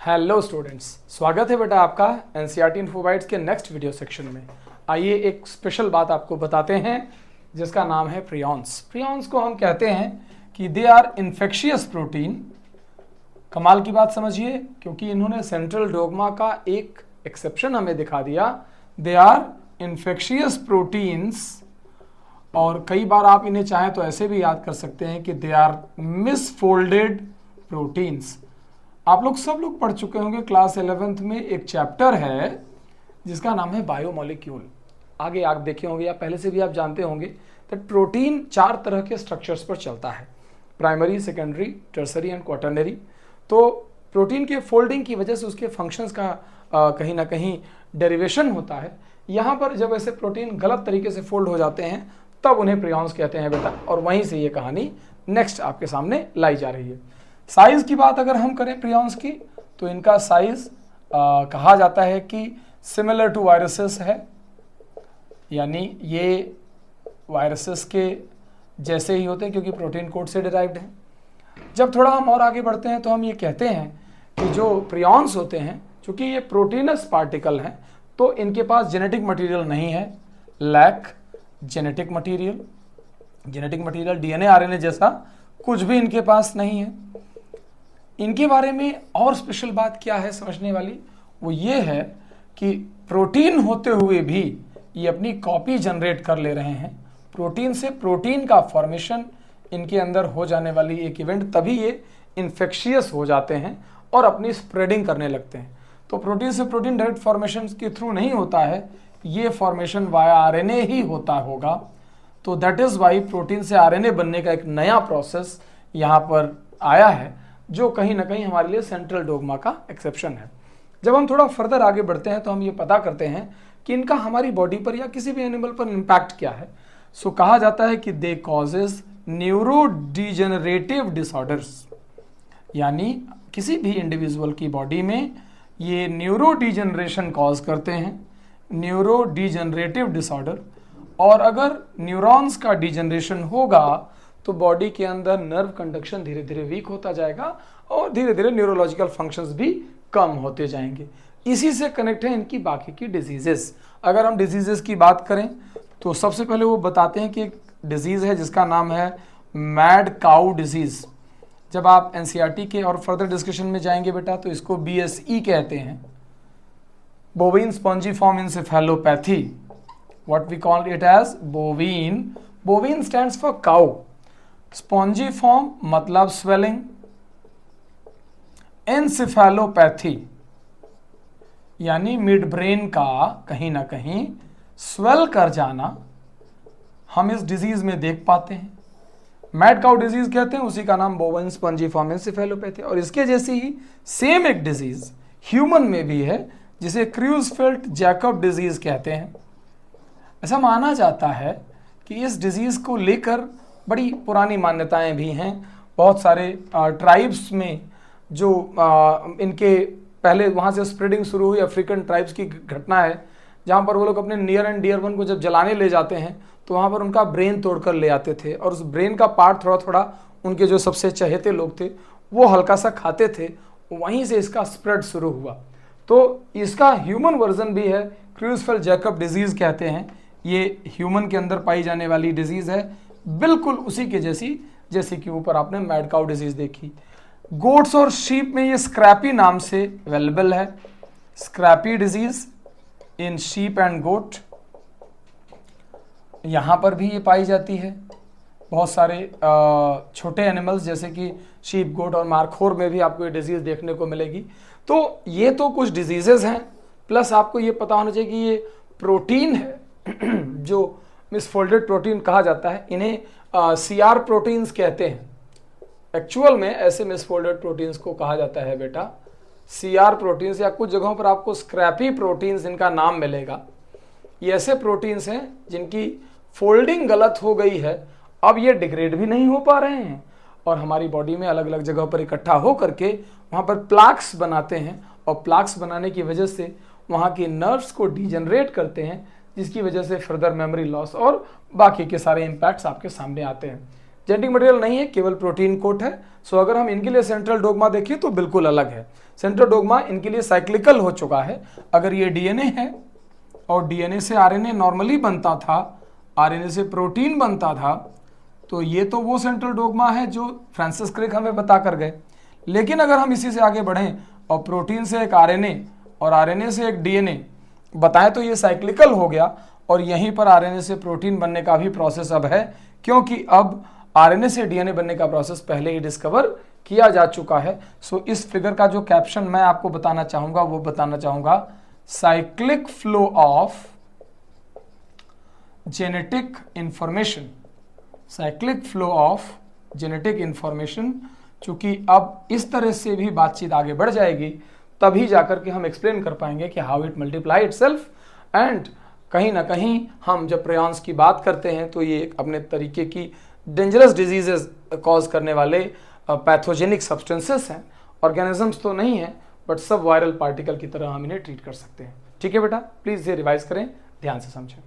Hello students, स्वागत है बेटा आपका एनसीईआरटी इन्फोबाइट्स के नेक्स्ट वीडियो सेक्शन में। आइए एक स्पेशल बात आपको बताते हैं जिसका नाम है प्रियॉन्स। प्रियॉन्स को हम कहते हैं कि दे आर इन्फेक्शियस प्रोटीन। कमाल की बात समझिए, क्योंकि इन्होंने सेंट्रल डोग्मा का एक एक्सेप्शन हमें दिखा दिया। दे आर इन्फेक्शियस प्रोटीन्स, और कई बार आप इन्हें चाहें तो ऐसे भी याद कर सकते हैं कि दे आर मिसफोल्डेड प्रोटीन्स। आप लोग सब लोग पढ़ चुके होंगे क्लास 11th में एक चैप्टर है जिसका नाम है बायोमोलिक्यूल। आगे आप देखे होंगे या पहले से भी आप जानते होंगे दैट प्रोटीन 4 तरह के स्ट्रक्चर्स पर चलता है, primary, secondary, tertiary and quaternary. तो प्रोटीन के फोल्डिंग की वजह से उसके फंक्शंस का कहीं ना कहीं डेरिवेशन होता है। यहाँ पर जब ऐसे प्रोटीन गलत तरीके से फोल्ड हो जाते हैं तब उन्हें प्रियॉन्स कहते हैं बेटा, और वहीं से ये कहानी नेक्स्ट आपके सामने लाई जा रही है। साइज की बात अगर हम करें प्रियॉन्स की, तो इनका साइज कहा जाता है कि सिमिलर टू वायरसेस है, यानी ये वायरसेस के जैसे ही होते हैं क्योंकि प्रोटीन कोड से डिराइव्ड है। जब थोड़ा हम और आगे बढ़ते हैं तो हम ये कहते हैं कि जो प्रियॉन्स होते हैं, चूंकि ये प्रोटीनस पार्टिकल हैं, तो इनके पास जेनेटिक मटेरियल नहीं है, lack genetic material. Genetic material DNA RNA जैसा कुछ भी इनके पास नहीं है। इनके बारे में और स्पेशल बात क्या है समझने वाली, वो ये है कि प्रोटीन होते हुए भी ये अपनी कॉपी जनरेट कर ले रहे हैं। प्रोटीन से प्रोटीन का फॉर्मेशन इनके अंदर हो जाने वाली एक इवेंट, तभी ये इन्फेक्शियस हो जाते हैं और अपनी स्प्रेडिंग करने लगते हैं। तो प्रोटीन से प्रोटीन डायरेक्ट फॉर्मेशन के थ्रू नहीं होता है, ये फॉर्मेशन वाया आरएनए ही होता होगा। तो दैट इज वाई प्रोटीन से आरएनए बनने का एक नया प्रोसेस यहाँ पर आया है, जो कहीं ना कहीं हमारे लिए सेंट्रल डोग्मा का एक्सेप्शन है। जब हम थोड़ा फर्दर आगे बढ़ते हैं तो हम ये पता करते हैं कि इनका हमारी बॉडी पर या किसी भी एनिमल पर इम्पैक्ट क्या है। सो कहा जाता है कि दे कॉजेज न्यूरो डिजेनरेटिव डिसऑर्डर्स, यानी किसी भी इंडिविजुअल की बॉडी में ये न्यूरो डिजेनरेशन कॉज करते हैं, न्यूरो डिजेनरेटिव डिसऑर्डर। और अगर न्यूरॉन्स का डिजेनरेशन होगा तो बॉडी के अंदर नर्व कंडक्शन धीरे धीरे वीक होता जाएगा और धीरे धीरे न्यूरोलॉजिकल फंक्शंस भी कम होते जाएंगे। इसी से कनेक्ट है इनकी बाकी की डिजीजेस। अगर हम डिजीजेस की बात करें तो सबसे पहले वो बताते हैं कि एक डिजीज है जिसका नाम है मैड काउ डिजीज। जब आप एनसीईआरटी के और फर्दर डिस्कशन में जाएंगे बेटा तो इसको BSE कहते हैं, bovine spongiform encephalopathy. What we call it as bovine. Bovine stands for cow, spongiform मतलब स्वेलिंग, एनसेफेलोपैथी यानी मिड ब्रेन का कहीं ना कहीं स्वेल कर जाना हम इस डिजीज में देख पाते हैं। मैड काउ डिजीज कहते हैं, उसी का नाम बोविन स्पॉन्जिफॉर्म एन्सेफेलोपैथी। और इसके जैसी ही सेम एक डिजीज ह्यूमन में भी है जिसे क्रूज़फेल्ट जैकब डिजीज कहते हैं। ऐसा माना जाता है कि इस डिजीज को लेकर बड़ी पुरानी मान्यताएं भी हैं। बहुत सारे ट्राइब्स में जो इनके पहले वहाँ से स्प्रेडिंग शुरू हुई, अफ्रीकन ट्राइब्स की घटना है, जहाँ पर वो लोग अपने नियर एंड डियर वन को जब जलाने ले जाते हैं तो वहाँ पर उनका ब्रेन तोड़कर ले आते थे, और उस ब्रेन का पार्ट थोड़ा थोड़ा उनके जो सबसे चहेते लोग थे वो हल्का सा खाते थे। वहीं से इसका स्प्रेड शुरू हुआ। तो इसका ह्यूमन वर्जन भी है, क्रूज़फेल्ट जैकब डिजीज़ कहते हैं। ये ह्यूमन के अंदर पाई जाने वाली डिजीज़ है, बिल्कुल उसी के जैसी कि ऊपर आपने मैड काउ डिजीज़ देखी। गोट्स और शीप में ये स्क्रैपी नाम से अवेलेबल है, scrapie disease in sheep and goat, यहाँ पर भी ये पाई जाती है। बहुत सारे छोटे एनिमल्स जैसे कि शीप, गोट और मारखोर में भी आपको ये डिजीज़ देखने को मिलेगी। तो ये तो कुछ डिजीज़ेज़ हैं, प्लस आपको ये पता होना चाहिए कि ये प्रोटीन है जो मिसफोल्डेड प्रोटीन कहा जाता है। इन्हें CR प्रोटीन्स कहते हैं। एक्चुअल में ऐसे मिसफोल्डेड प्रोटीन्स को कहा जाता है बेटा CR प्रोटीन्स, या कुछ जगहों पर आपको स्क्रैपी प्रोटीन्स इनका नाम मिलेगा। ये ऐसे प्रोटीन्स हैं जिनकी फोल्डिंग गलत हो गई है, अब ये डिग्रेड भी नहीं हो पा रहे हैं और हमारी बॉडी में अलग अलग जगहों पर इकट्ठा हो करके वहाँ पर प्लाक्स बनाते हैं, और प्लाक्स बनाने की वजह से वहाँ की नर्व्स को डिजेनरेट करते हैं, जिसकी वजह से फर्दर मेमोरी लॉस और बाकी के सारे इम्पैक्ट्स आपके सामने आते हैं। जेनेटिक मटेरियल नहीं है, केवल प्रोटीन कोट है। सो अगर हम इनके लिए सेंट्रल डोग्मा देखें तो बिल्कुल अलग है। सेंट्रल डोग्मा इनके लिए साइक्लिकल हो चुका है। अगर ये डीएनए है और डीएनए से आरएनए नॉर्मली बनता था, आरएनए से प्रोटीन बनता था, तो ये तो वो सेंट्रल डोग्मा है जो फ्रांसिस क्रिक हमें बता कर गए। लेकिन अगर हम इसी से आगे बढ़ें और प्रोटीन से एक आरएनए और आरएनए से एक डीएनए बताएं तो ये साइक्लिकल हो गया। और यहीं पर आरएनए से प्रोटीन बनने का भी प्रोसेस अब है, क्योंकि अब आरएनए से डीएनए बनने का प्रोसेस पहले ही डिस्कवर किया जा चुका है। सो इस फिगर का जो कैप्शन मैं आपको बताना चाहूंगा वो बताना चाहूंगा cyclic flow of genetic information. Cyclic flow of genetic information. चूंकि अब इस तरह से भी बातचीत आगे बढ़ जाएगी, तभी जाकर के हम एक्सप्लेन कर पाएंगे कि how it multiply itself. And कहीं ना कहीं हम जब प्रियॉन्स की बात करते हैं तो ये अपने तरीके की डेंजरस डिजीजेस कॉज करने वाले पैथोजेनिक सब्सटेंसेस हैं। ऑर्गेनिजम्स तो नहीं है, बट सब वायरल पार्टिकल की तरह हम इन्हें ट्रीट कर सकते हैं। ठीक है बेटा, प्लीज़ ये रिवाइज करें, ध्यान से समझें।